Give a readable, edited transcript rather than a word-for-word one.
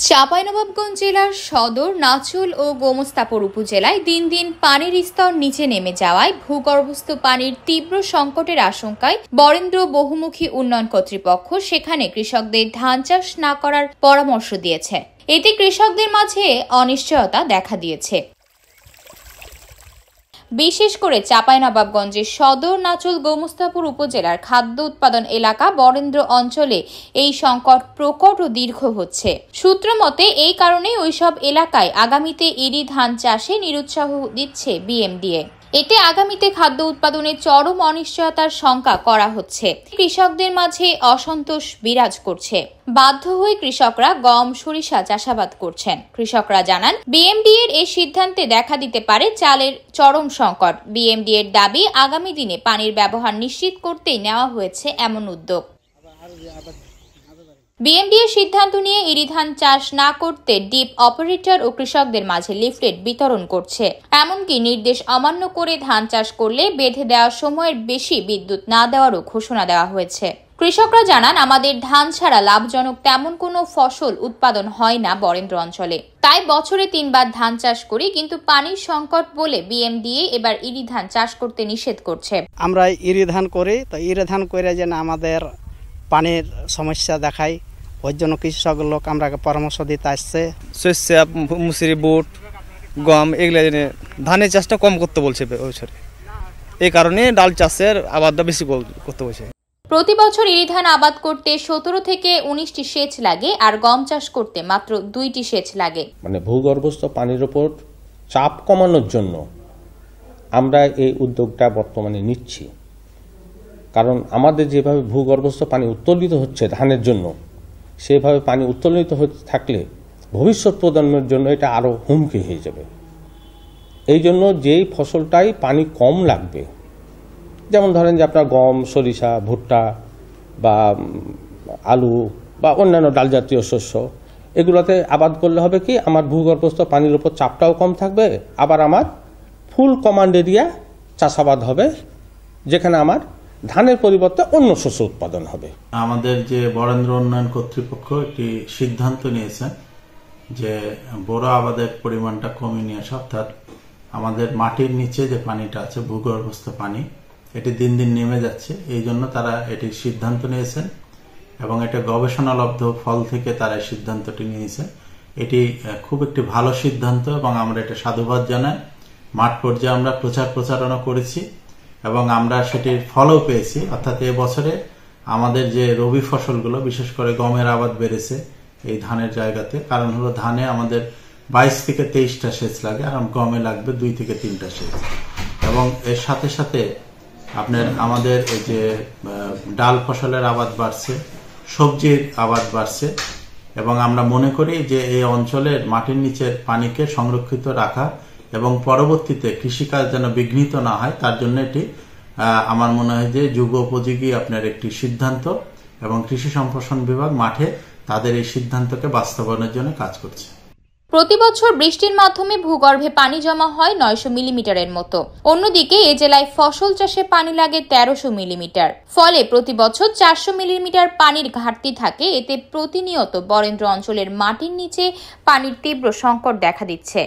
চাঁপাইনবাবগঞ্জ জেলার সদর, নাচুল ও গোমস্তাপুর উপজেলায় দিন দিন পানির স্তর নিচে নেমে যাওয়ায় ভূগর্ভস্থ পানির তীব্র সংকটের আশঙ্কায় বরেন্দ্র বহুমুখী উন্নয়ন কর্তৃপক্ষ সেখানে কৃষকদের ধান চাষ না করার পরামর্শ দিয়েছে। এতে কৃষকদের মাঝে অনিশ্চয়তা দেখা দিয়েছে। বিশেষ করে চাঁপাইনবাবগঞ্জের সদর, নাচুল, গোমস্তাপুর উপজেলার খাদ্য উৎপাদন এলাকা বরেন্দ্র অঞ্চলে এই সংকট প্রকট ও দীর্ঘ হচ্ছে। সূত্র মতে এই কারণে ওইসব এলাকায় আগামীতে ইরি ধান চাষে নিরুৎসাহ দিচ্ছে বিএমডিএ। এতে আগামীতে খাদ্য উৎপাদনের চরম অনিশ্চয়তার শঙ্কা করা হচ্ছে। কৃষকদের মাঝে অসন্তোষ বিরাজ করছে। বাধ্য হয়ে কৃষকরা গম, সরিষা চাষাবাদ করছেন। কৃষকরা জানান, বিএমডিএর এই সিদ্ধান্তে দেখা দিতে পারে চালের চরম সংকট। বিএমডিএর দাবি, আগামী দিনে পানির ব্যবহার নিশ্চিত করতেই নেওয়া হয়েছে এমন উদ্যোগ। বিএমডিএ সিদ্ধান্ত নিয়ে ইরি ধান চাষ না করতে ডিপ অপারেটর ও কৃষকদের মাঝে লিফলেট বিতরণ করছে। এমনকি নির্দেশ অমান্য করে ধান চাষ করলে বেঁধে দেওয়া সময়ের বেশি বিদ্যুৎ না দেওয়ারও ঘোষণা দেওয়া হয়েছে। কৃষকরা জানান, আমাদের ধান ছাড়া লাভজনক তেমন কোনো ফসল উৎপাদন হয় না বরেন্দ্র অঞ্চলে। তাই বছরে 3 বার ধান চাষ করি, কিন্তু পানির সংকট বলে বিএমডিএ এবার ইরি ধান চাষ করতে নিষেধ করছে। আমরা ইরি ধান করি, তো ইরি ধান করে যেন আমাদের পানির সমস্যা দেখায়, ওই জন্য কৃষক লোক আমরা পরামর্শ দিতে আসছে। শস্য, মুসুরি, বুট, গম এগুলো ধানের চাষটা কম করতে বলছে বছরে। এই কারণে ডাল চাষের আবাদটা বেশি করতে বলছে। প্রতি বছর ইরি ধান আবাদ করতে 17 থেকে 19টি সেচ লাগে, আর গম চাষ করতে মাত্র 2টি সেচ লাগে। মানে ভূগর্ভস্থ পানির উপর চাপ কমানোর জন্য আমরা এই উদ্যোগটা বর্তমানে নিচ্ছি। কারণ আমাদের যেভাবে ভূগর্ভস্থ পানি উত্তোলিত হচ্ছে ধানের জন্য, সেভাবে পানি উত্তোলিত হতে থাকলে ভবিষ্যৎ প্রজন্মের জন্য এটা আরও হুমকি হয়ে যাবে। এই জন্য যেই ফসলটাই পানি কম লাগবে, যেমন ধরেন যে আপনার গম, সরিষা, ভুট্টা বা আলু বা অন্যান্য ডাল জাতীয় শস্য, এগুলোতে আবাদ করলে হবে কি, আমার ভূগর্ভস্থ পানির উপর চাপটাও কম থাকবে, আবার আমার ফুল কমান্ড এরিয়া চাষাবাদ হবে, যেখানে আমার ধানের পরিবর্তে অন্য শস্য উৎপাদন হবে। আমাদের যে বরেন্দ্র উন্নয়ন কর্তৃপক্ষ একটি সিদ্ধান্ত নিয়েছে যে বোরো আবাদের পরিমাণটা কমিয়ে নিয়ে আসা, অর্থাৎ আমাদের মাটির নিচে যে পানিটা আছে, ভূগর্ভস্থ পানি, এটি দিন দিন নেমে যাচ্ছে। এই জন্য তারা এটি সিদ্ধান্ত নিয়েছেন এবং এটা গবেষণালব্ধ ফল থেকে তারা এই সিদ্ধান্তটি নিয়েছে। এটি খুব একটি ভালো সিদ্ধান্ত এবং আমরা এটা সাধুবাদ জানাই। মাঠ পর্যায়ে আমরা প্রচারণা করেছি এবং আমরা সেটির ফলও পেয়েছি। অর্থাৎ এবছরে আমাদের যে রবি ফসলগুলো, বিশেষ করে গমের আবাদ বেড়েছে এই ধানের জায়গাতে। কারণ হলো ধানে আমাদের 22 থেকে 23টা সেচ লাগে, আর গমে লাগবে 2 থেকে 3টা সেচ। এবং এর সাথে সাথে আপনার আমাদের এই যে ডাল ফসলের আবাদ বাড়ছে, সবজির আবাদ বাড়ছে, এবং আমরা মনে করি যে এই অঞ্চলের মাটির নিচের পানিকে সংরক্ষিত রাখা এবং পরবর্তীতে কৃষিকাজ যেন বিঘ্নিত না হয়, তার জন্য এটি আমার মনে হয় যে যুগোপযোগী আপনার একটি সিদ্ধান্ত, এবং কৃষি সম্প্রসারণ বিভাগ মাঠে তাদের এই সিদ্ধান্তকে বাস্তবায়নের জন্য কাজ করছে। প্রতি বছর বৃষ্টির মাধ্যমে ভূগর্ভে পানি জমা হয় 900 মিলিমিটারের মতো। অন্যদিকে এ জেলায় ফসল চাষে পানি লাগে 1300 মিলিমিটার। ফলে প্রতি বছর 400 মিলিমিটার পানির ঘাটতি থাকে। এতে প্রতিনিয়ত বরেন্দ্র অঞ্চলের মাটির নিচে পানির তীব্র সংকট দেখা দিচ্ছে।